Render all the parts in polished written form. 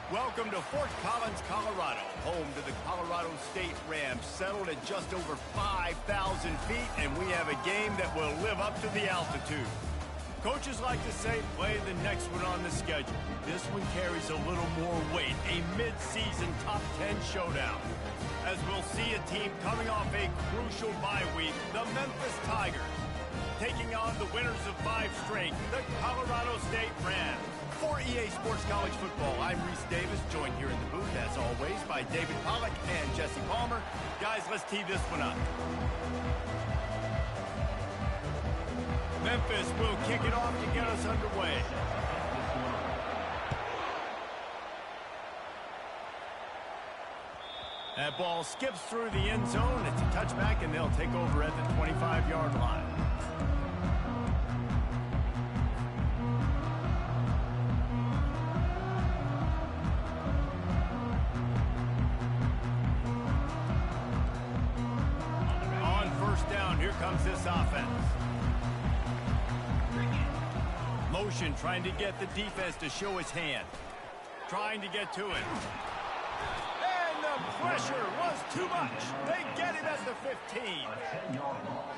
Welcome to Fort Collins, Colorado, home to the Colorado State Rams, settled at just over 5,000 feet, and we have a game that will live up to the altitude. Coaches like to say, play the next one on the schedule. This one carries a little more weight, a mid-season top 10 showdown. As we'll see a team coming off a crucial bye week, the Memphis Tigers, taking on the winners of 5 straight, the Colorado State Rams. For EA Sports College Football, I'm Reese Davis, joined here in the booth, as always, by David Pollack and Jesse Palmer. Guys, let's tee this one up. Memphis will kick it off to get us underway. That ball skips through the end zone. It's a touchback, and they'll take over at the 25-yard line. Here comes this offense. Motion trying to get the defense to show his hand. Trying to get to it. And the pressure was too much. They get it at the 15.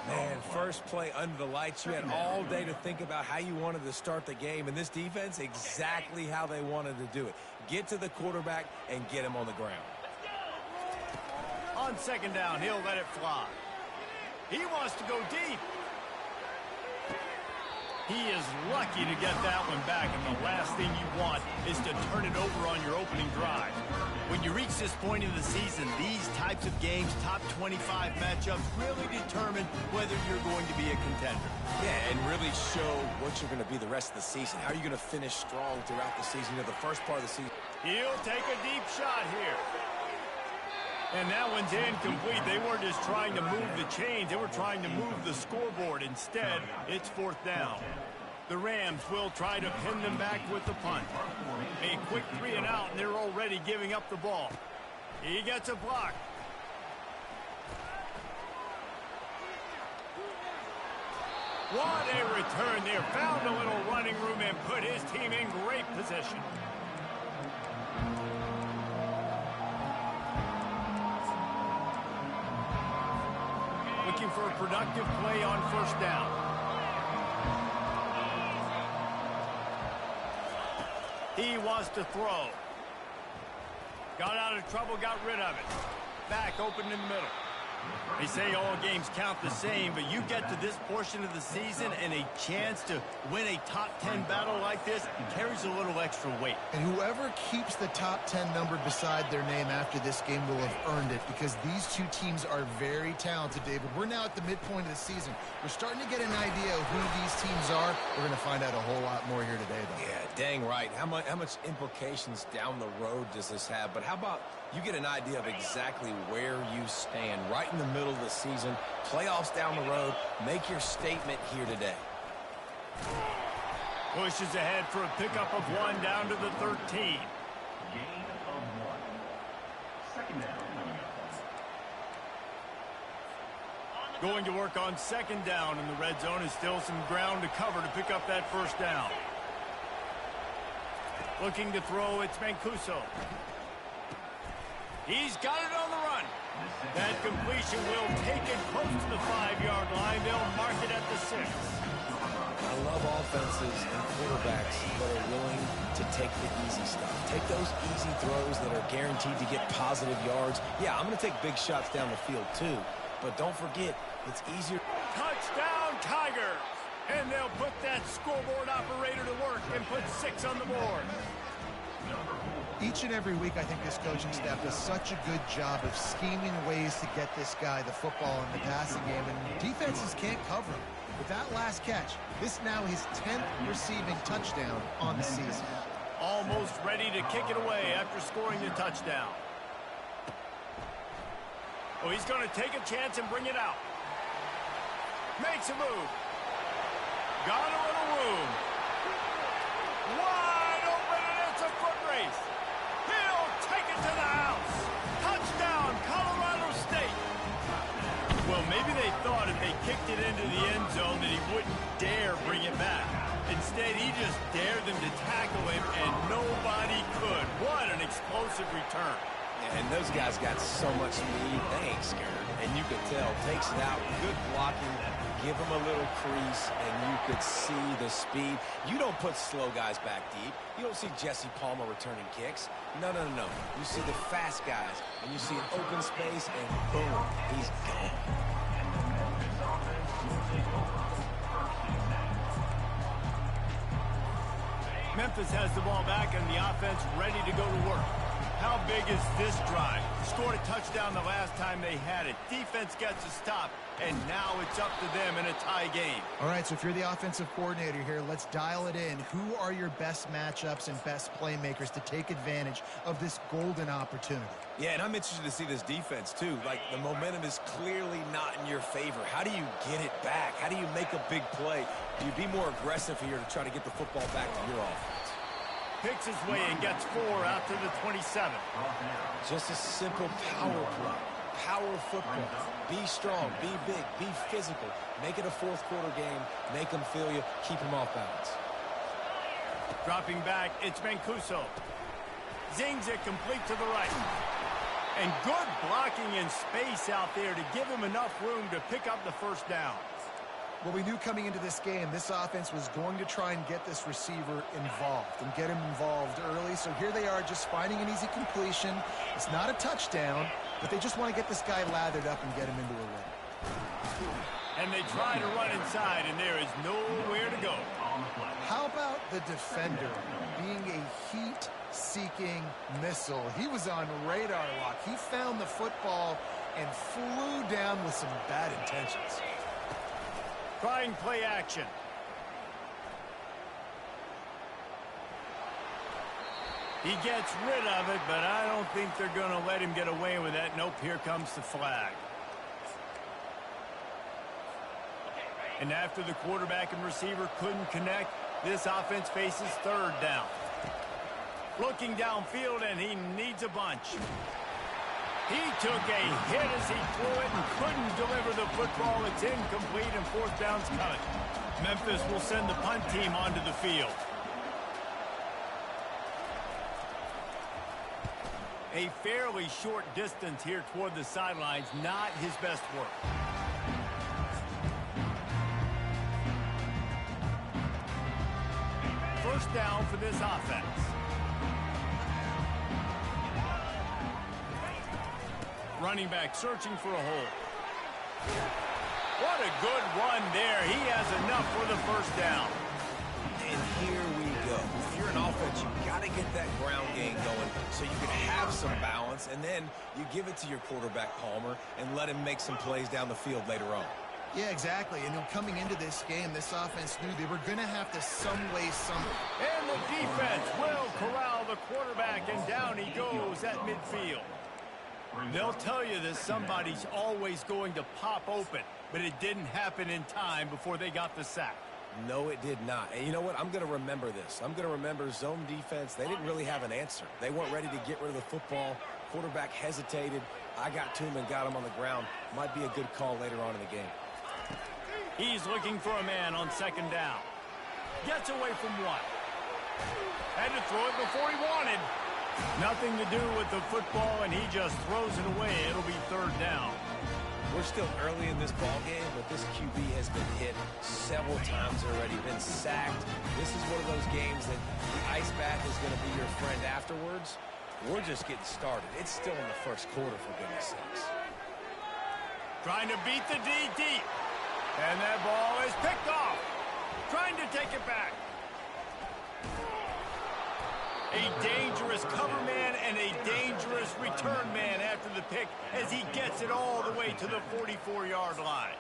Man, first play under the lights. You had all day to think about how you wanted to start the game. And this defense, exactly how they wanted to do it. Get to the quarterback and get him on the ground. On second down, he'll let it fly. He wants to go deep. He is lucky to get that one back, and the last thing you want is to turn it over on your opening drive. When you reach this point in the season, these types of games, top 25 matchups, really determine whether you're going to be a contender. Yeah, and really show what you're going to be the rest of the season. How are you going to finish strong throughout the season, the first part of the season? He'll take a deep shot here. And that one's incomplete. They weren't just trying to move the chains. They were trying to move the scoreboard. Instead, it's fourth down. The Rams will try to pin them back with the punt. A quick 3 and out, and they're already giving up the ball. He gets a block. What a return there. Found a little running room and put his team in great position. Looking for a productive play on first down. He wants to throw. Got out of trouble, got rid of it. Back open in the middle. They say all games count the same, but you get to this portion of the season and a chance to win a top 10 battle like this carries a little extra weight. And whoever keeps the top 10 number beside their name after this game will have earned it, because these two teams are very talented, David. We're now at the midpoint of the season. We're starting to get an idea of who these teams are. We're going to find out a whole lot more here today, though. Yeah, dang right. How much implications down the road does this have? But how about you get an idea of exactly where you stand right in the middle of the season, playoffs down the road, make your statement here today. Pushes ahead for a pickup of 1 down to the 13. Gain of 1. Second down. Going to work on second down in the red zone, and still some ground to cover to pick up that first down. Looking to throw, it's Mancuso. He's got it on the run. That completion will take it close to the 5-yard line. They'll mark it at the 6. I love offenses and quarterbacks that are willing to take the easy stuff. Take those easy throws that are guaranteed to get positive yards. Yeah, I'm going to take big shots down the field too, but don't forget, it's easier. Touchdown, Tigers! And they'll put that scoreboard operator to work and put 6 on the board. Each and every week, I think this coaching staff does such a good job of scheming ways to get this guy the football in the passing game, and defenses can't cover him. With that last catch, this now his 10th receiving touchdown on the season. Almost ready to kick it away after scoring the touchdown. Oh, he's going to take a chance and bring it out. Makes a move. Got a little room. Wide open, and it's a foot race. He'll take it to the house. Touchdown, Colorado State. Well, maybe they thought if they kicked it into the end zone that he wouldn't dare bring it back. Instead, he just dared them to tackle him, and nobody could. What an explosive return. And those guys got so much speed, they ain't scared. And you could tell, takes it out, good blocking, give him a little crease, and you could see the speed. You don't put slow guys back deep. You don't see Jesse Palmer returning kicks. No, no, no, no. You see the fast guys, and you see an open space, and boom, he's gone. Memphis has the ball back, and the offense ready to go to work. How big is this drive? Scored a touchdown the last time they had it. Defense gets a stop, and now it's up to them in a tie game. All right, so if you're the offensive coordinator here, let's dial it in. Who are your best matchups and best playmakers to take advantage of this golden opportunity? Yeah, and I'm interested to see this defense, too. Like, the momentum is clearly not in your favor. How do you get it back? How do you make a big play? Do you be more aggressive here to try to get the football back to your offense? Picks his way and gets 4 out to the 27. Just a simple power play. Power football. Be strong, be big, be physical. Make it a fourth quarter game. Make them feel you. Keep them off balance. Dropping back, it's Mancuso. Zings it complete to the right. And good blocking in space out there to give him enough room to pick up the first down. Well, we knew coming into this game, this offense was going to try and get this receiver involved and get him involved early. So here they are just finding an easy completion. It's not a touchdown, but they just want to get this guy lathered up and get him into a win. And they try to run inside, and there is nowhere to go. How about the defender being a heat-seeking missile? He was on radar lock. He found the football and flew down with some bad intentions. Trying play action. He gets rid of it, but I don't think they're going to let him get away with that. Nope, here comes the flag. And after the quarterback and receiver couldn't connect, this offense faces third down. Looking downfield, and he needs a bunch. He took a hit as he threw it and couldn't deliver the football. It's incomplete, and fourth down's coming. Memphis will send the punt team onto the field. A fairly short distance here toward the sidelines, not his best work. First down for this offense. Running back searching for a hole. What a good run there. He has enough for the first down. And here we go. If you're an offense, you've got to get that ground game going so you can have some balance, and then you give it to your quarterback, Palmer, and let him make some plays down the field later on. Yeah, exactly. And coming into this game, this offense knew they were going to have to some way, somehow. And the defense will corral the quarterback, and down he goes at midfield. They'll tell you that somebody's always going to pop open, but it didn't happen in time before they got the sack. No, it did not. And you know what? I'm going to remember this. I'm going to remember zone defense. They didn't really have an answer. They weren't ready to get rid of the football. Quarterback hesitated. I got to him and got him on the ground. Might be a good call later on in the game. He's looking for a man on second down. Gets away from one. Had to throw it before he wanted. Nothing to do with the football, and he just throws it away. It'll be third down. We're still early in this ball game, but this QB has been hit several times already, been sacked. This is one of those games that the ice bath is going to be your friend afterwards. We're just getting started. It's still in the first quarter, for goodness sakes. Trying to beat the D deep. And that ball is picked off. Trying to take it back. A dangerous cover man and a dangerous return man after the pick as he gets it all the way to the 44-yard line.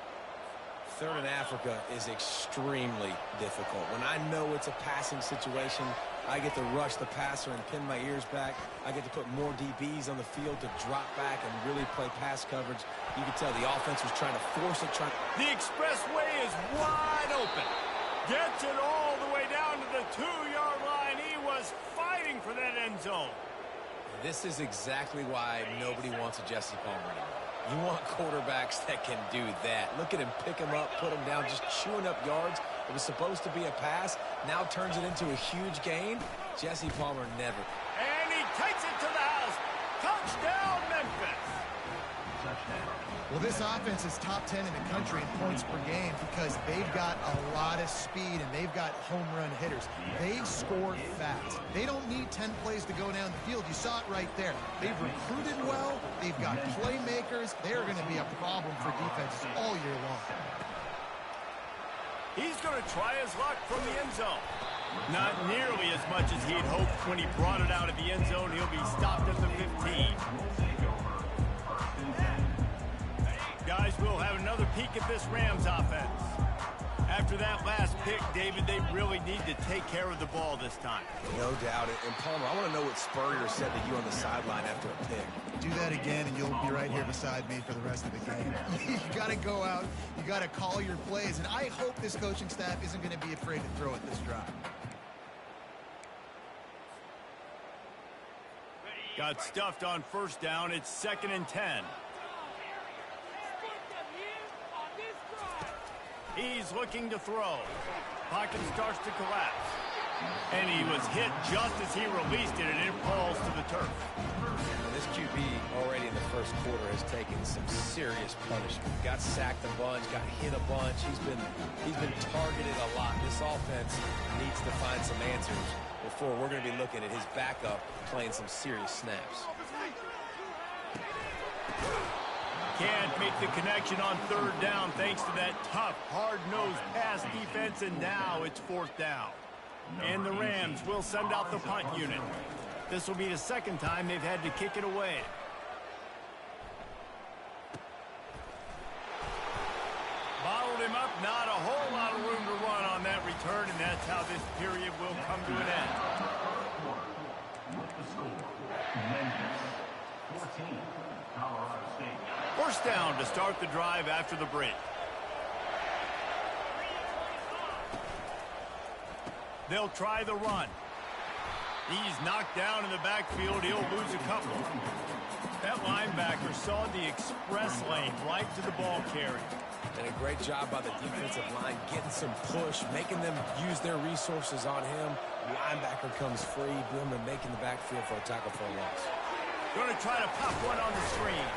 Third in Africa is extremely difficult. When I know it's a passing situation, I get to rush the passer and pin my ears back. I get to put more DBs on the field to drop back and really play pass coverage. You can tell the offense was trying to force it. The expressway is wide open. Gets it all the way down to the 2-yard line. He was fighting for that end zone. This is exactly why nobody wants a Jesse Palmer anymore. You want quarterbacks that can do that. Look at him pick him up, put him down, just chewing up yards. It was supposed to be a pass, now turns it into a huge gain. Jesse Palmer never. And he takes it to the house. Touchdown, Memphis. Touchdown. Well, this offense is top 10 in the country in points per game because they've got a lot of speed and they've got home run hitters. They score fast. They don't need 10 plays to go down the field. You saw it right there. They've recruited well. They've got playmakers. They're going to be a problem for defenses all year long. He's going to try his luck from the end zone. Not nearly as much as he'd hoped when he brought it out of the end zone. He'll be stopped at the 15. Guys, we'll have another peek at this Rams offense. After that last pick, David, they really need to take care of the ball this time. No doubt. And Palmer, I want to know what Spurrier said to you on the sideline after a pick. Do that again, and you'll be right here beside me for the rest of the game. You got to go out. You got to call your plays. And I hope this coaching staff isn't going to be afraid to throw it this drive. Got stuffed on first down. It's 2nd and 10. He's looking to throw. Pocket starts to collapse. And he was hit just as he released it, and it falls to the turf. And this QB already in the first quarter has taken some serious punishment. Got sacked a bunch, got hit a bunch. He's been targeted a lot. This offense needs to find some answers before we're going to be looking at his backup playing some serious snaps. Can't make the connection on 3rd down thanks to that tough, hard-nosed pass defense, and now it's 4th down. And the Rams will send out the punt unit. This will be the 2nd time they've had to kick it away. Bottled him up, not a whole lot of room to run on that return, and that's how this period will come to an end. With the score, Memphis 14, Colorado State. 1st down to start the drive after the break. They'll try the run. He's knocked down in the backfield. He'll lose a couple. That linebacker saw the express lane right to the ball carrier. And a great job by the defensive line getting some push, making them use their resources on him. The linebacker comes free, boom, and making the backfield for a tackle for a loss. Going to try to pop one on the screen.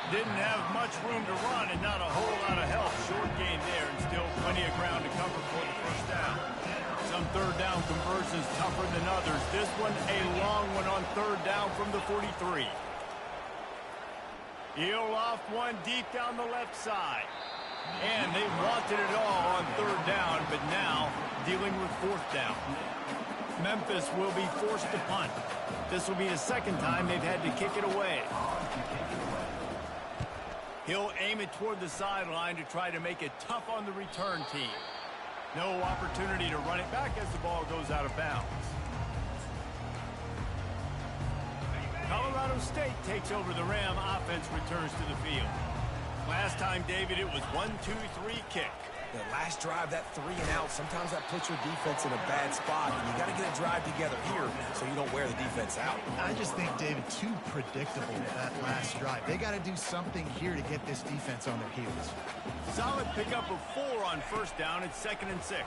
Didn't have much room to run and not a whole lot of help. Short gain there and still plenty of ground to cover for the 1st down. Some 3rd down conversions tougher than others. This one a long one on 3rd down from the 43. He'll off one deep down the left side. And they wanted it all on 3rd down, but now dealing with 4th down. Memphis will be forced to punt. This will be the 2nd time they've had to kick it away. He'll aim it toward the sideline to try to make it tough on the return team. No opportunity to run it back as the ball goes out of bounds. Colorado State takes over. The Ram offense returns to the field. Last time, David, it was 1-2-3 kick. The last drive, that 3 and out, sometimes that puts your defense in a bad spot, and you got to get a drive together here so you don't wear the defense out. I just think, David, too predictable that last drive. They got to do something here to get this defense on their heels. Solid pickup of 4 on 1st down. It's 2nd and 6.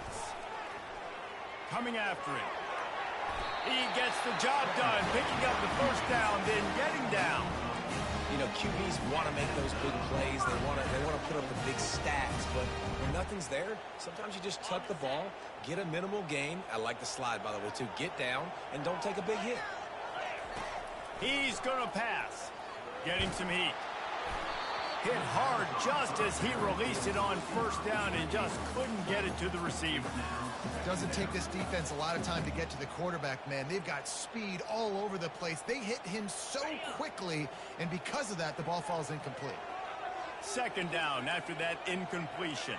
Coming after it. He gets the job done, picking up the 1st down, then getting down. You know, QBs want to make those big plays. They want to put up the big stats, but when nothing's there, sometimes you just tuck the ball, get a minimal gain. I like the slide, by the way, too. Get down and don't take a big hit. He's going to pass. Getting some heat. Hit hard just as he released it on 1st down and just couldn't get it to the receiver. Doesn't take this defense a lot of time to get to the quarterback, man. They've got speed all over the place. They hit him so quickly, and because of that, the ball falls incomplete. 2nd down after that incompletion.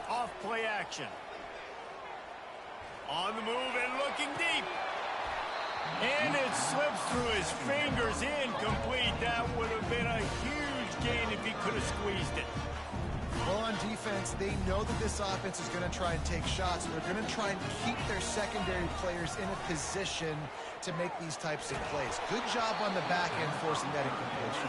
Off play action. On the move and looking deep. And it slips through his fingers, incomplete. That would have been a huge gain if he could have squeezed it. Well, on defense, they know that this offense is going to try and take shots, and they're going to try and keep their secondary players in a position to make these types of plays. Good job on the back end forcing that incompletion.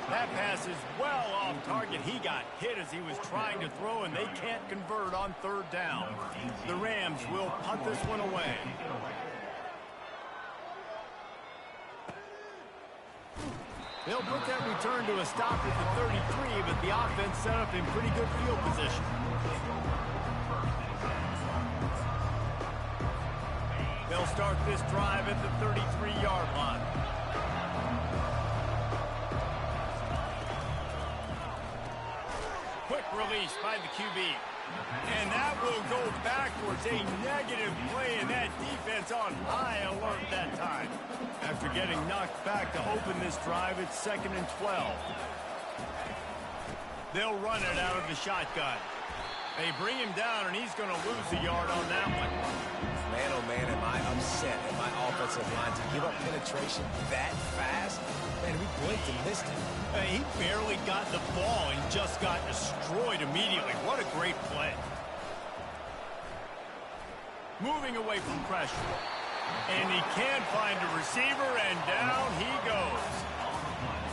That pass is well off target. He got hit as he was trying to throw, and they can't convert on third down. The Rams will punt this one away. They'll put that return to a stop at the 33, but the offense set up in pretty good field position. They'll start this drive at the 33-yard line. Quick release by the QB. And that will go backwards. A negative play, and that defense on high alert that time. After getting knocked back to open this drive, it's 2nd and 12. They'll run it out of the shotgun. They bring him down, and he's going to lose a yard on that one. Man, oh man, am I upset at my offensive line to give up penetration that fast? Man, we blinked and missed it. He barely got the ball and just got destroyed immediately. What a great play. Moving away from pressure. And he can find a receiver, and down he goes.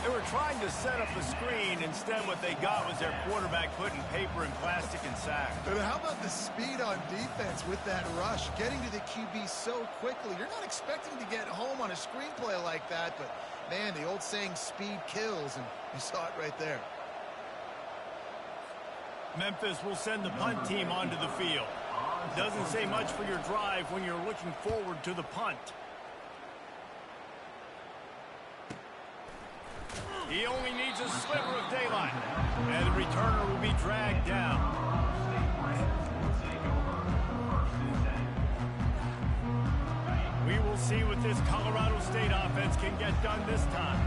They were trying to set up a screen. Instead, what they got was their quarterback putting paper and plastic and sack. But how about the speed on defense with that rush? Getting to the QB so quickly. You're not expecting to get home on a screenplay like that, but, man, the old saying, speed kills, and you saw it right there. Memphis will send the punt team onto the field. Doesn't say much for your drive when you're looking forward to the punt. He only needs a sliver of daylight. And the returner will be dragged down. We will see what this Colorado State offense can get done this time.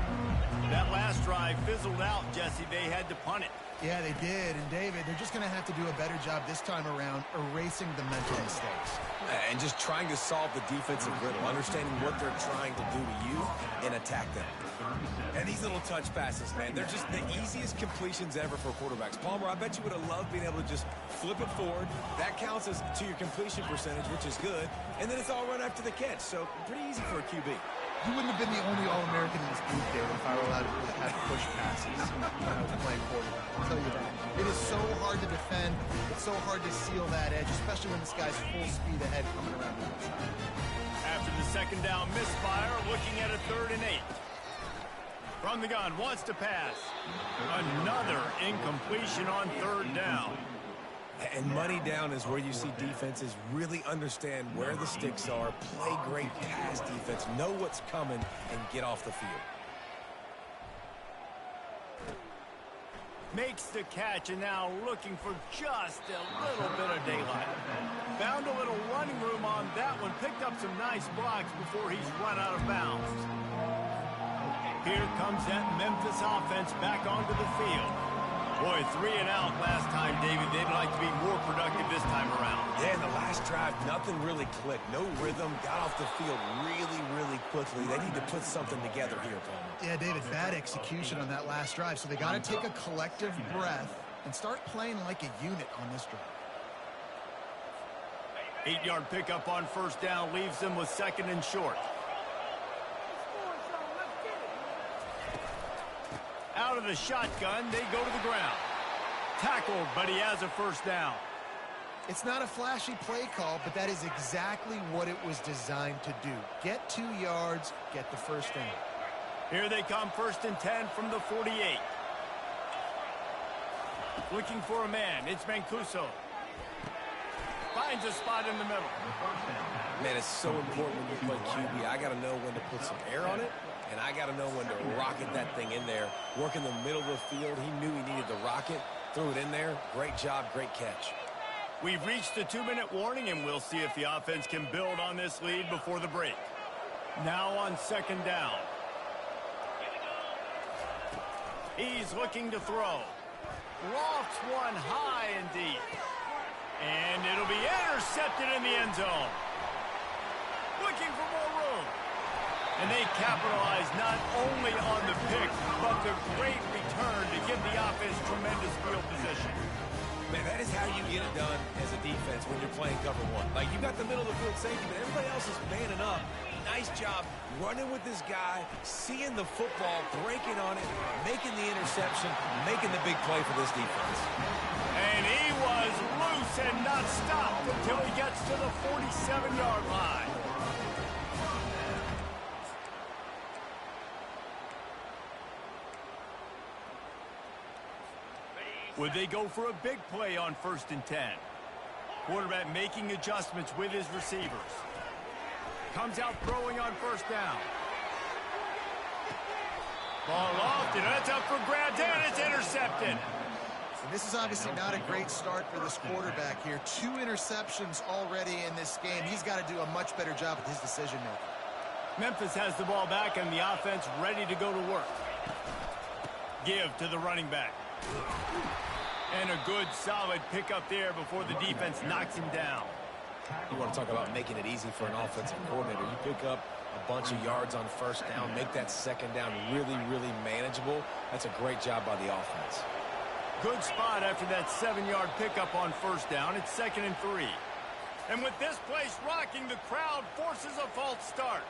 That last drive fizzled out, Jesse. They had to punt it. Yeah, they did. And, David, they're just going to have to do a better job this time around erasing the mental mistakes. And just trying to solve the defensive riddle, understanding what they're trying to do to you and attack them. And these little touch passes, man, they're just the easiest completions ever for quarterbacks. Palmer, I bet you would have loved being able to just flip it forward. That counts as to your completion percentage, which is good. And then it's all run after the catch. So pretty easy for a QB. You wouldn't have been the only All-American in this group, David, if I were allowed to have push passes playing quarterback. I'll tell you that. It is so hard to defend. It's so hard to seal that edge, especially when this guy's full speed ahead coming around the outside. After the second down misfire, looking at a 3rd and 8. From the gun, wants to pass. Another incompletion on 3rd down. And money down is where you see defenses really understand where the sticks are, play great pass defense, know what's coming, and get off the field. Makes the catch, and now looking for just a little bit of daylight. Found a little running room on that one. Picked up some nice blocks before he's run out of bounds. Here comes that Memphis offense back onto the field. Boy, 3 and out last time, David. They'd like to be more productive this time around. Yeah, in the last drive, nothing really clicked. No rhythm, got off the field really, really quickly. They need to put something together here, Palmer. Yeah, David, bad execution on that last drive. So they got to take a collective breath and start playing like a unit on this drive. 8-yard pickup on 1st down leaves them with 2nd and short. Out of the shotgun, they go to the ground. Tackled, but he has a 1st down. It's not a flashy play call, but that is exactly what it was designed to do. Get 2 yards, get the 1st down. Here they come, 1st and 10 from the 48. Looking for a man, it's Mancuso. Finds a spot in the middle. Man, it's so important when you play QB. I got to know when to put some air on it, and I got to know when to rocket that thing in there. Work in the middle of the field. He knew he needed the rocket. Threw it in there. Great job, great catch. We've reached the 2-minute warning, and we'll see if the offense can build on this lead before the break. Now on 2nd down. He's looking to throw. Lofts one high and deep. And it'll be intercepted in the end zone. Looking for more room. And they capitalize not only on the pick, but the great return to give the offense get it done as a defense when you're playing cover one. Like, you got the middle of the field safety, but everybody else is manning up. Nice job running with this guy, seeing the football, breaking on it, making the interception, making the big play for this defense. And he was loose and not stopped until he gets to the 47-yard line. Would they go for a big play on 1st and 10? Quarterback making adjustments with his receivers. Comes out throwing on 1st down. Ball lofted. That's up for grabs, and it's intercepted. And this is obviously not a great start for this quarterback here. 2 interceptions already in this game. He's got to do a much better job with his decision-making. Memphis has the ball back and the offense ready to go to work. Give to the running back. And a good, solid pickup there before the defense knocks him down. You want to talk about making it easy for an offensive coordinator. You pick up a bunch of yards on 1st down, make that 2nd down really, really manageable. That's a great job by the offense. Good spot after that 7-yard pickup on 1st down. It's 2nd and 3. And with this place rocking, the crowd forces a false start.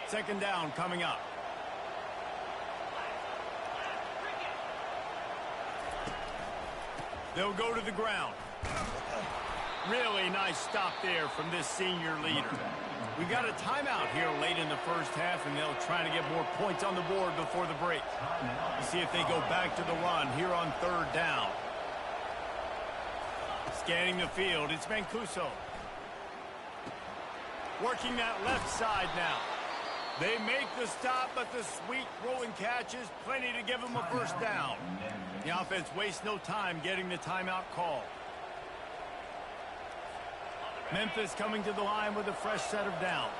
2nd down coming up. They'll go to the ground. Really nice stop there from this senior leader. We got a timeout here late in the 1st half, and they'll try to get more points on the board before the break. We'll see if they go back to the run here on 3rd down. Scanning the field, it's Mancuso. Working that left side now. They make the stop, but the sweet throwing catch is plenty to give them a 1st down. The offense wastes no time getting the timeout call. Memphis coming to the line with a fresh set of downs.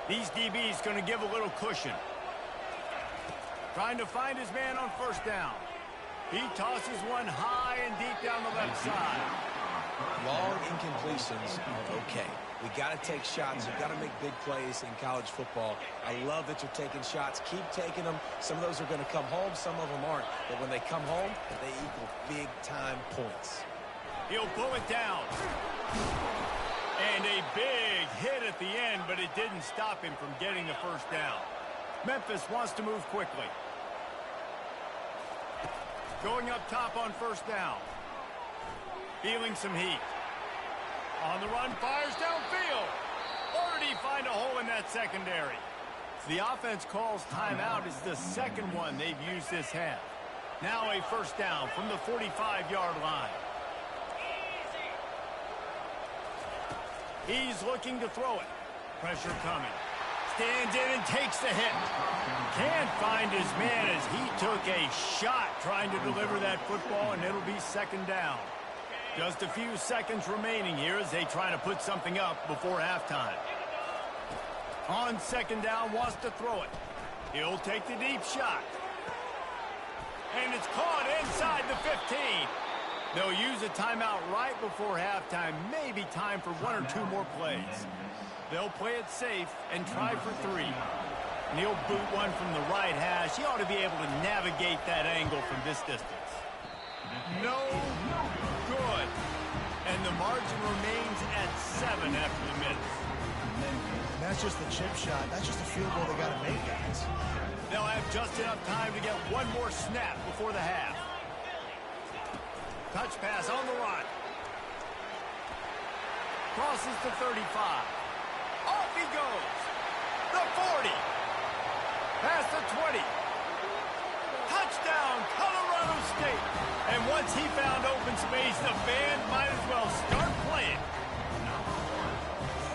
These DBs going to give a little cushion. Trying to find his man on 1st down. He tosses one high and deep down the left side. Long incompletions are okay. We got to take shots. You've got to make big plays in college football. I love that you're taking shots. Keep taking them. Some of those are going to come home. Some of them aren't. But when they come home, they equal big-time points. He'll pull it down. And a big hit at the end, but it didn't stop him from getting the 1st down. Memphis wants to move quickly. Going up top on 1st down. Feeling some heat. On the run, fires downfield. Or did he find a hole in that secondary? The offense calls timeout is the 2nd one they've used this half. Now a 1st down from the 45-yard line. He's looking to throw it. Pressure coming. Stands in and takes the hit. Can't find his man as he took a shot trying to deliver that football, and it'll be 2nd down. Just a few seconds remaining here as they try to put something up before halftime. On 2nd down, wants to throw it. He'll take the deep shot. And it's caught inside the 15. They'll use a timeout right before halftime. Maybe time for 1 or 2 more plays. They'll play it safe and try for 3. And he'll boot one from the right hash. He ought to be able to navigate that angle from this distance. No good. And the margin remains at 7 after the minute. And that's just the chip shot. That's just a field goal they got to make, guys. They'll have just enough time to get one more snap before the half. Touch pass on the run. Crosses the 35. Off he goes. The 40. Past the 20. Touchdown, Colorado State. And once he found open space, the band might as well start playing.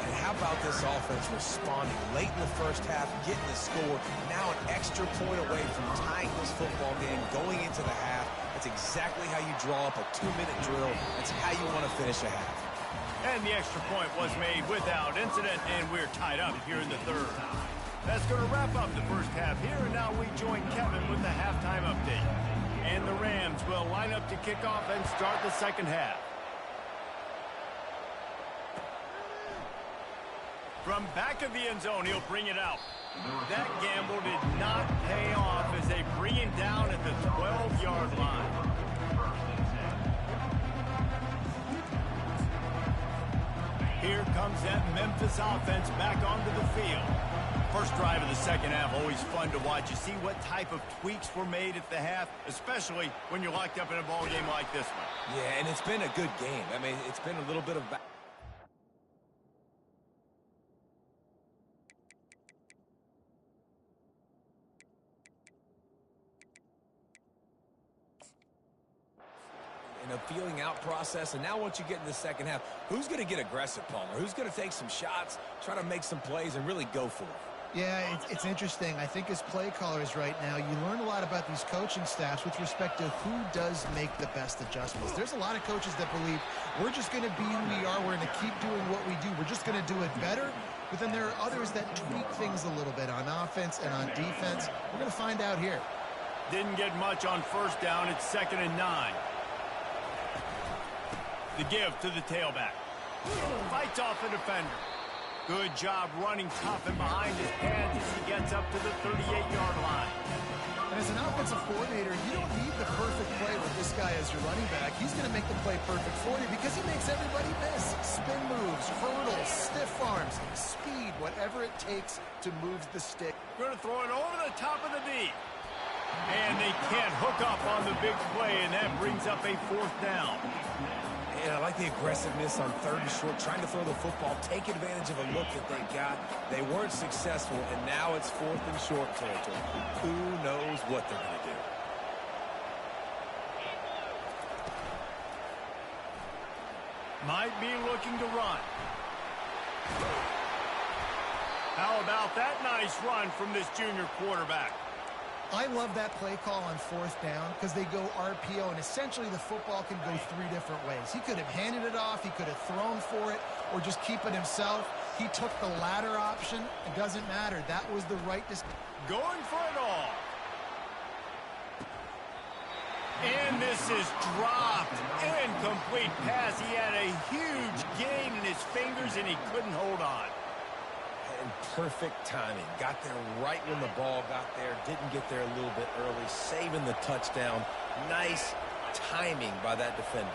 And how about this offense responding late in the 1st half, getting the score, now an extra point away from tying this football game going into the half. That's exactly how you draw up a 2-minute drill. That's how you want to finish a half. And the extra point was made without incident, and we're tied up here in the 3rd. That's going to wrap up the 1st half here, and now we join Kevin with the halftime update. And the Rams will line up to kick off and start the 2nd half. From back of the end zone, he'll bring it out. That gamble did not pay off as they bring him down at the 12-yard line. comes that Memphis offense back onto the field. First drive of the second half, always fun to watch. You see what type of tweaks were made at the half, especially when you're locked up in a ball game like this one. Yeah, and it's been a good game. I mean, it's been a little bit of... a feeling out process, and now once you get in the second half, who's going to get aggressive, Palmer? Who's going to take some shots, try to make some plays, and really go for it? Yeah, it's interesting. I think as play callers right now, you learn a lot about these coaching staffs with respect to who does make the best adjustments. There's a lot of coaches that believe we're just going to be who we are. We're going to keep doing what we do. We're just going to do it better. But then there are others that tweak things a little bit on offense and on defense. We're going to find out here. Didn't get much on first down. It's 2nd and 9. The give to the tailback. Fights off a defender. Good job running tough and behind his pads as he gets up to the 38-yard line. And as an offensive coordinator, you don't need the perfect play with this guy as your running back. He's going to make the play perfect for you because he makes everybody miss. Spin moves, hurdles, stiff arms, speed, whatever it takes to move the stick. Going to throw it over the top of the D. And they can't hook up on the big play, and that brings up a 4th down. And I like the aggressiveness on 3rd and short, trying to throw the football, take advantage of a look that they got. They weren't successful, and now it's 4th and short territory. Who knows what they're going to do? Might be looking to run. How about that nice run from this junior quarterback? I love that play call on 4th down because they go RPO, and essentially the football can go 3 different ways. He could have handed it off, he could have thrown for it, or just keep it himself. He took the latter option. It doesn't matter. That was the right decision. Going for it all. And this is dropped. Incomplete pass. He had a huge gain in his fingers, and he couldn't hold on. And perfect timing. Got there right when the ball got there. Didn't get there a little bit early. Saving the touchdown. Nice timing by that defender.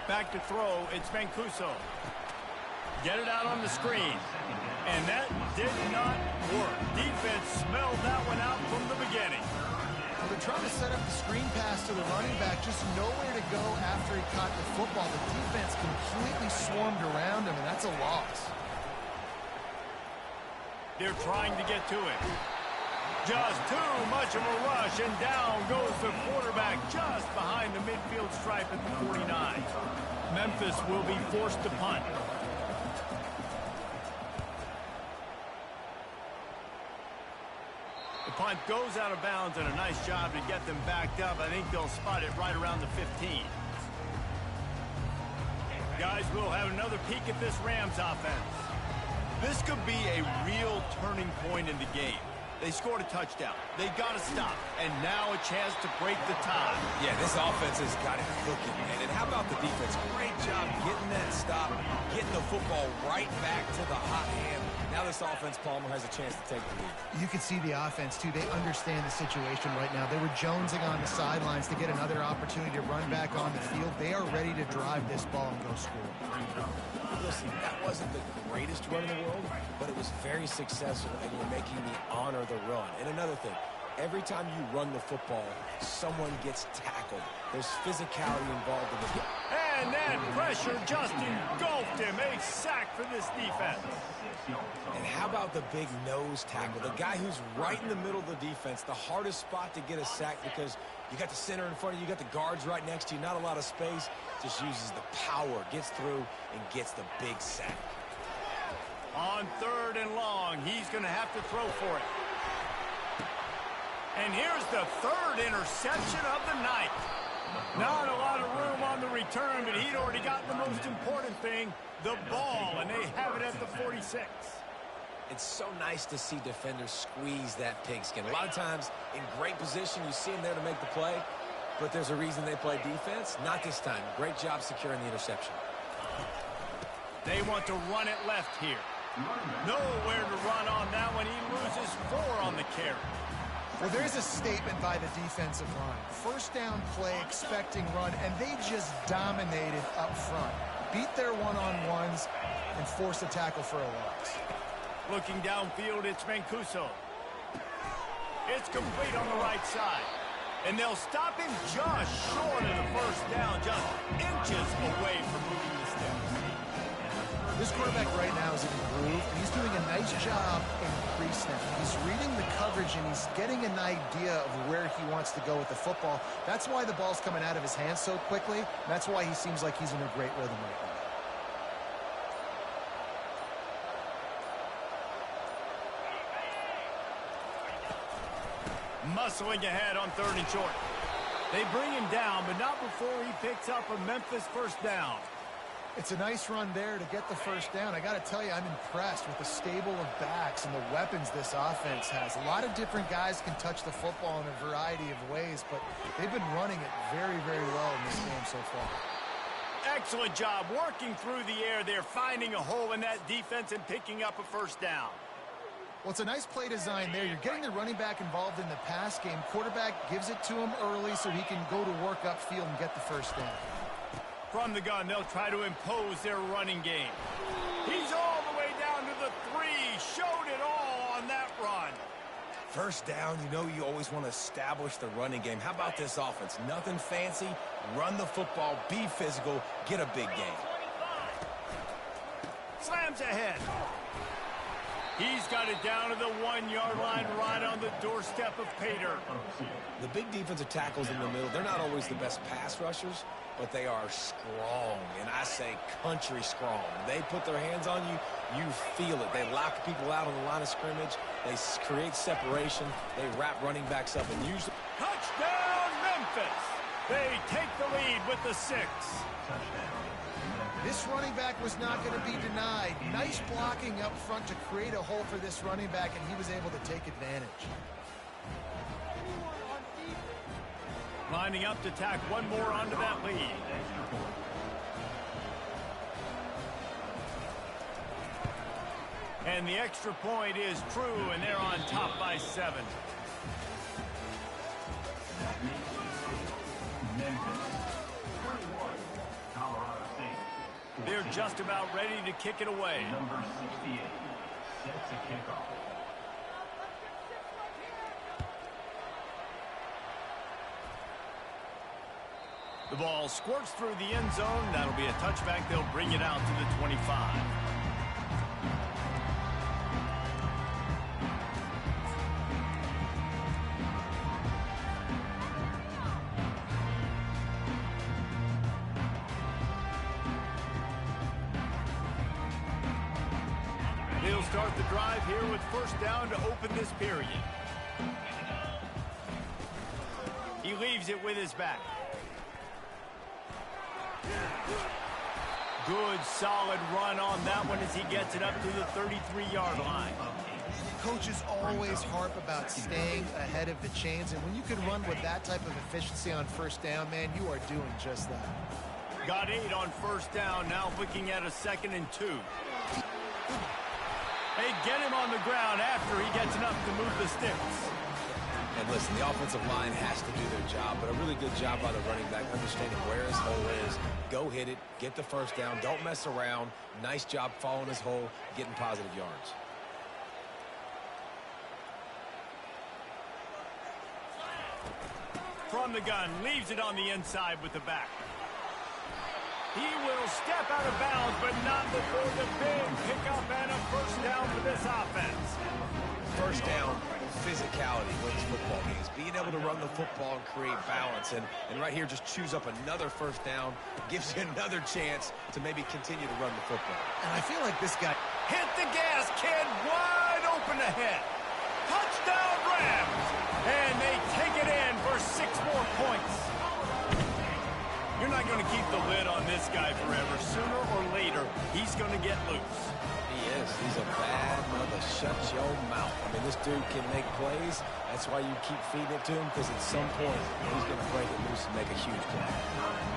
Back to throw. It's Mancuso. Get it out on the screen. And that did not work. Defense smelled that one out from the beginning. Well, they're trying to set up the screen pass to the running back, just nowhere to go after he caught the football. The defense completely swarmed around him, and that's a loss. They're trying to get to it. Just too much of a rush, and down goes the quarterback just behind the midfield stripe at the 49. Memphis will be forced to punt. The punt goes out of bounds, and a nice job to get them backed up. I think they'll spot it right around the 15. Guys, we'll have another peek at this Rams offense. This could be a real turning point in the game. They scored a touchdown. They got to stop. And now a chance to break the tie. Yeah, this offense has got it cooking, man. And how about the defense? Great job getting that stop, getting the football right back to the hot hand. Now this offense, Palmer, has a chance to take the lead. You can see the offense, too. They understand the situation right now. They were jonesing on the sidelines to get another opportunity to run back on the field. They are ready to drive this ball and go score. Listen, that wasn't the greatest run in the world, but it was very successful, and you're making me honor the run. And another thing, every time you run the football, someone gets tackled. There's physicality involved in the game. And that pressure just engulfed him. A sack for this defense. And how about the big nose tackle? The guy who's right in the middle of the defense, the hardest spot to get a sack because you got the center in front of you, you got the guards right next to you, not a lot of space. Just uses the power, gets through, and gets the big sack. On 3rd and long, he's going to have to throw for it. And here's the 3rd interception of the night. Not a lot of room on the return, but he'd already got the most important thing, the ball, and they have it at the 46. It's so nice to see defenders squeeze that pigskin. A lot of times, in great position, you see them there to make the play, but there's a reason they play defense. Not this time. Great job securing the interception. They want to run it left here. Nowhere to run on that one. He loses 4 on the carry. Well, there's a statement by the defensive line. First down play, expecting run, and they just dominated up front. Beat their one-on-ones and forced a tackle for a loss. Looking downfield, it's Mancuso. It's complete on the right side. And they'll stop him just short of the first down, just inches away from moving the sticks. This quarterback right now is in a groove, and he's doing a nice job in pre-snap. He's reading the coverage, and he's getting an idea of where he wants to go with the football. That's why the ball's coming out of his hands so quickly. That's why he seems like he's in a great rhythm right now. Muscling ahead on 3rd and short. They bring him down, but not before he picks up a Memphis first down. It's a nice run there to get the first down. I got to tell you, I'm impressed with the stable of backs and the weapons this offense has. A lot of different guys can touch the football in a variety of ways, but they've been running it very, very well in this game so far. Excellent job working through the air there, finding a hole in that defense and picking up a first down. Well, it's a nice play design there. You're getting the running back involved in the pass game. Quarterback gives it to him early so he can go to work upfield and get the first down. From the gun, they'll try to impose their running game. He's all the way down to the 3. Showed it all on that run. First down, you know you always want to establish the running game. How about this offense? Nothing fancy. Run the football, be physical, get a big gain. Slams ahead. He's got it down to the 1-yard line, right on the doorstep of Pater. The big defensive tackles in the middle, they're not always the best pass rushers, but they are strong, and I say country strong. They put their hands on you, you feel it. They lock people out on the line of scrimmage. They create separation. They wrap running backs up, and usually... Touchdown, Memphis! They take the lead with the 6. This running back was not going to be denied. Nice blocking up front to create a hole for this running back, and he was able to take advantage. Lining up to tack one more onto that lead. And the extra point is true, and they're on top by 7. They're just about ready to kick it away. Number 68 sets a kickoff. The ball squirts through the end zone. That'll be a touchback. They'll bring it out to the 25. They'll start the drive here with first down to open this period. He leaves it with his back. Good, solid run on that one as he gets it up to the 33-yard line. Coaches always harp about staying ahead of the chains, and when you can run with that type of efficiency on first down, man, you are doing just that. Got 8 on first down, now looking at a 2nd and 2. They get him on the ground after he gets enough to move the sticks. And listen, the offensive line has to do their job, but a really good job by the running back, understanding where his hole is. Go hit it, get the first down, don't mess around. Nice job following his hole, getting positive yards. From the gun, leaves it on the inside with the back. He will step out of bounds, but not before the big pickup and a first down for this offense. First down, physicality wins football games. Being able to run the football and create balance. And right here, just choose up another first down. Gives you another chance to maybe continue to run the football. And I feel like this guy... Hit the gas, kid. Wide open ahead. Touchdown, Rams. And they take it in for 6 more points. You're not going to keep the lid on this this guy forever. Sooner or later, he's going to get loose. He is. He's a bad mother. Shut your mouth. I mean, this dude can make plays. That's why you keep feeding it to him, because at some point, he's going to break it loose and make a huge play.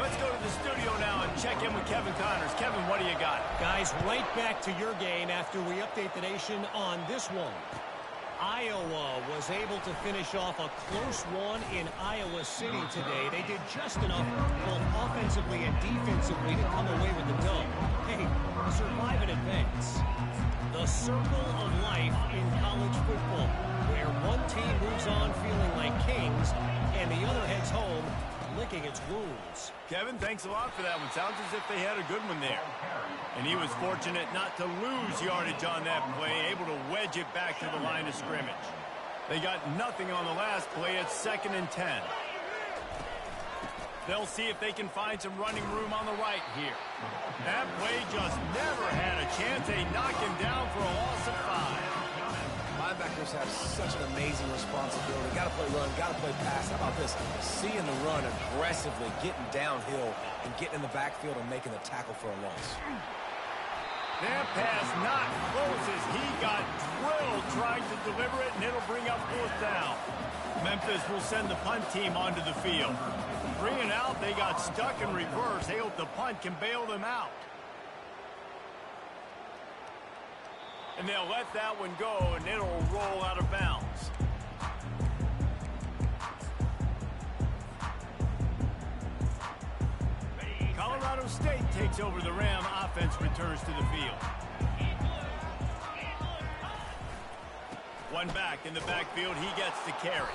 Let's go to the studio now and check in with Kevin Connors. Kevin, what do you got? Guys, right back to your game after we update the nation on this one. Iowa was able to finish off a close one in Iowa City today. They did just enough both offensively and defensively to come away with the dub. Hey, survive and advance. The circle of life in college football, where one team moves on feeling like kings and the other heads home licking its wounds. Kevin, thanks a lot for that one. Sounds as if they had a good one there. And he was fortunate not to lose yardage on that play, able to wedge it back to the line of scrimmage. They got nothing on the last play. It's 2nd and 10. They'll see if they can find some running room on the right here. That play just never had a chance. They knock him down for a loss of 5. Linebackers have such an amazing responsibility. Got to play run, got to play pass. How about this? Seeing the run aggressively, getting downhill, and getting in the backfield and making the tackle for a loss. That pass not close as he got drilled trying to deliver it, and it'll bring up 4th down. Memphis will send the punt team onto the field. Bringing out, they got stuck in reverse. They hope the punt can bail them out. And they'll let that one go, and it'll roll out of bounds. Colorado State takes over the Ram. Offense returns to the field. One back in the backfield. He gets the carry.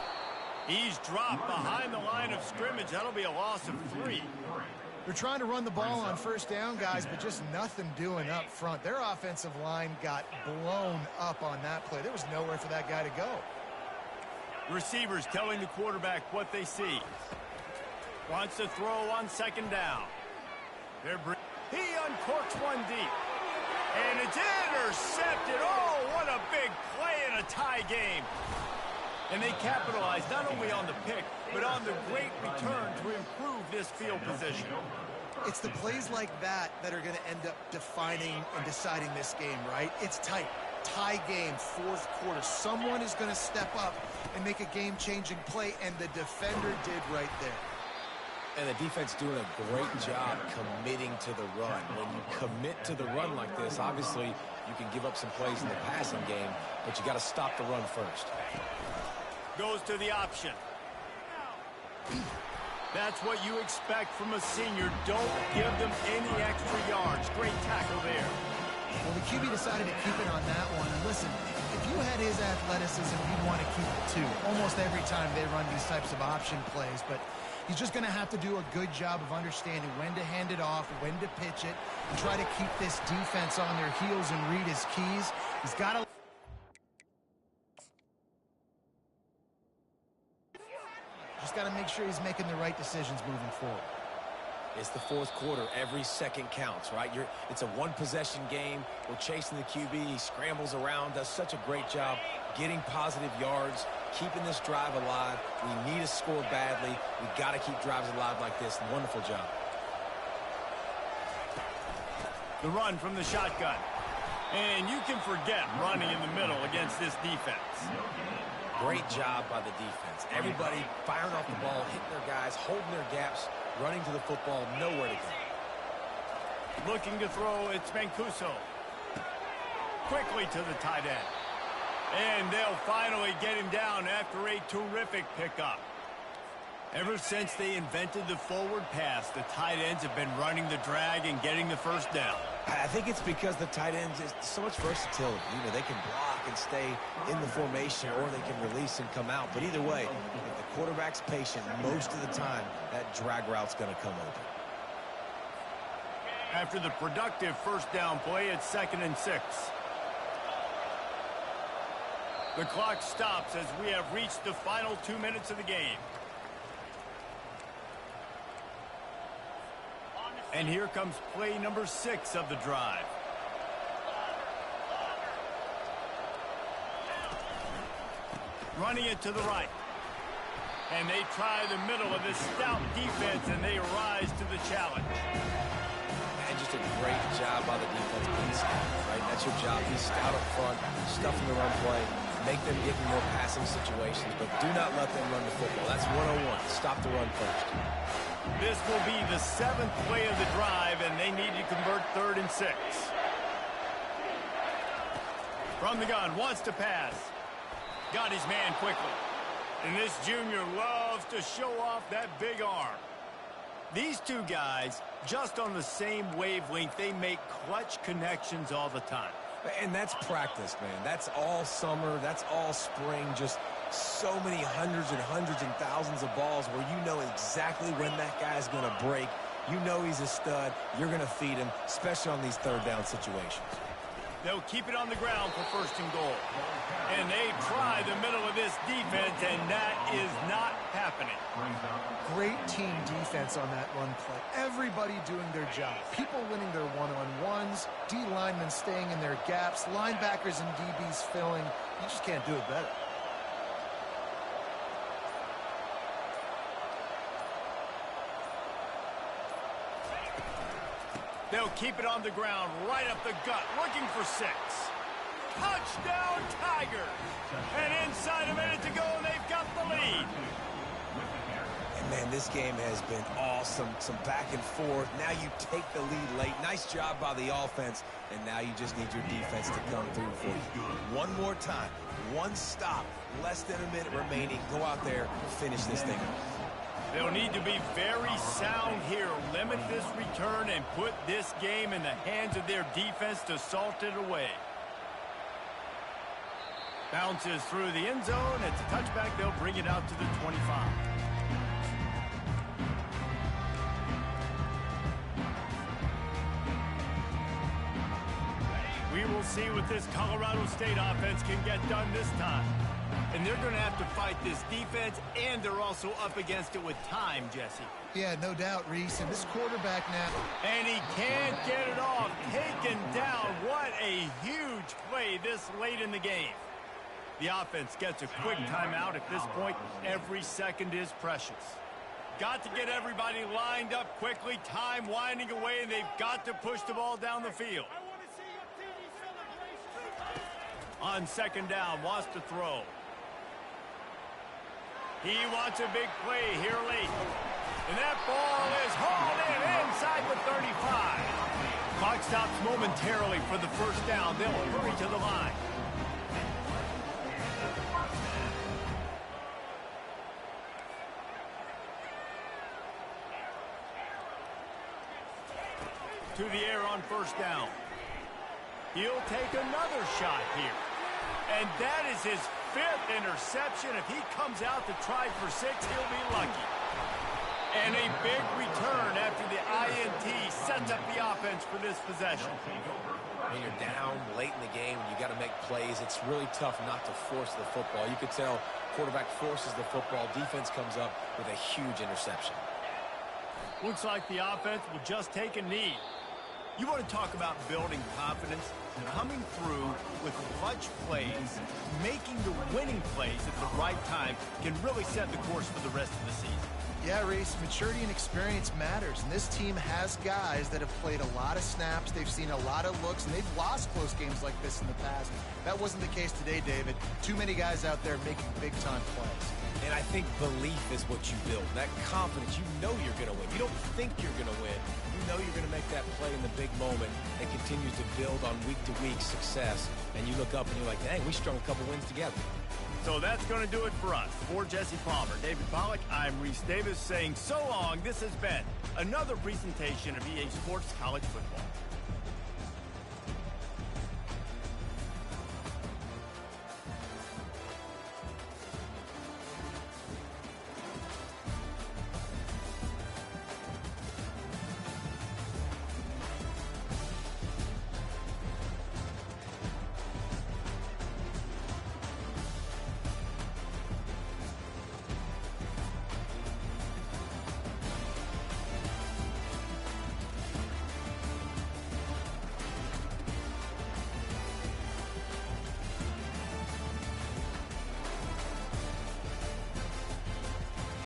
He's dropped behind the line of scrimmage. That'll be a loss of 3. They're trying to run the ball on 1st down, guys, but just nothing doing up front. Their offensive line got blown up on that play. There was nowhere for that guy to go. Receivers telling the quarterback what they see. Wants to throw on 2nd down. He uncorks one deep. And it's intercepted. Oh, what a big play in a tie game. And they capitalize not only on the pick, but on the great return to improve this field position. It's the plays like that that are going to end up defining and deciding this game, right? It's tight. Tie game, 4th quarter. Someone is going to step up and make a game-changing play, and the defender did right there. And the defense doing a great job committing to the run. When you commit to the run like this, obviously you can give up some plays in the passing game, but you got to stop the run first. Goes to the option. That's what you expect from a senior. Don't give them any extra yards. Great tackle there. Well, the QB decided to keep it on that one. And listen, if you had his athleticism, you'd want to keep it too. Almost every time they run these types of option plays. But he's just going to have to do a good job of understanding when to hand it off, when to pitch it, and try to keep this defense on their heels and read his keys. He's got to... Just got to make sure he's making the right decisions moving forward. It's the 4th quarter. Every second counts, right? It's a one-possession game. We're chasing the QB. He scrambles around, does such a great job getting positive yards, keeping this drive alive. We need to score badly. We got to keep drives alive like this. Wonderful job. The run from the shotgun. And you can forget running in the middle against this defense. Great job by the defense. Everybody firing off the ball, hitting their guys, holding their gaps, running to the football, nowhere to go. Looking to throw, it's Mancuso. Quickly to the tight end. And they'll finally get him down after a terrific pickup. Ever since they invented the forward pass, the tight ends have been running the drag and getting the 1st down. I think it's because the tight ends is so much versatility. You know, they can block and stay in the formation, or they can release and come out. But either way, if the quarterback's patient, most of the time, that drag route's going to come open. After the productive 1st down play, it's 2nd and 6. The clock stops as we have reached the final 2 minutes of the game. And here comes play number 6 of the drive. Running it to the right. And they try the middle of this stout defense, and they rise to the challenge. just a great job by the defense being stout, right? That's your job. Be stout up front, stuffing the run play, make them get in more passing situations, but do not let them run the football. That's 101. Stop the run first. This will be the 7th play of the drive, and they need to convert 3rd and 6. From the gun, wants to pass. Got his man quickly. And this junior loves to show off that big arm. These two guys, just on the same wavelength, they make clutch connections all the time. And that's practice, man. That's all summer. That's all spring. Just so many hundreds and thousands of balls where you know exactly when that guy's going to break. You know he's a stud. You're going to feed him, especially on these 3rd down situations. They'll keep it on the ground for 1st and goal. And they try the middle of this defense, and that is not happening. Great team defense on that run play. Everybody doing their job. People winning their one-on-ones, D linemen staying in their gaps, linebackers and DBs filling. You just can't do it better. They'll keep it on the ground, right up the gut, looking for 6. Touchdown, Tigers! And inside a minute to go, and they've got the lead. And, man, this game has been awesome. Some back and forth. Now you take the lead late. Nice job by the offense. And now you just need your defense to come through for you. One more time. One stop. Less than a minute remaining. Go out there, finish this thing off. They'll need to be very sound here. Limit this return and put this game in the hands of their defense to salt it away. Bounces through the end zone. It's a touchback. They'll bring it out to the 25. We will see what this Colorado State offense can get done this time. And they're going to have to fight this defense, and they're also up against it with time, Jesse. Yeah, no doubt, Reese. And this quarterback now. And he can't get it off. Taken down. What a huge play this late in the game. The offense gets a quick timeout. At this point, every second is precious. Got to get everybody lined up quickly. Time winding away, and they've got to push the ball down the field. On 2nd down, wants to throw. He wants a big play here late. And that ball is hauled in inside the 35. Clock stops momentarily for the 1st down. They'll hurry to the line. To the air on 1st down. He'll take another shot here. And that is his 5th interception. If he comes out to try for 6, he'll be lucky. And a big return after the INT sets up the offense for this possession. When you're down late in the game and you got to make plays, it's really tough not to force the football. You could tell quarterback forces the football. Defense comes up with a huge interception. Looks like the offense will just take a knee. You want to talk about building confidence? Coming through with clutch plays, making the winning plays at the right time can really set the course for the rest of the season. Yeah, Reese, maturity and experience matters, and this team has guys that have played a lot of snaps, they've seen a lot of looks, and they've lost close games like this in the past. That wasn't the case today, David. Too many guys out there making big-time plays. And I think belief is what you build. That confidence, you know you're going to win. You don't think you're going to win. You know you're going to make that play in the big moment and continues to build on week-to-week success. And you look up and you're like, dang, we strung a couple wins together. So that's going to do it for us. For Jesse Palmer, David Pollack, I'm Reese Davis saying so long. This has been another presentation of EA Sports College Football.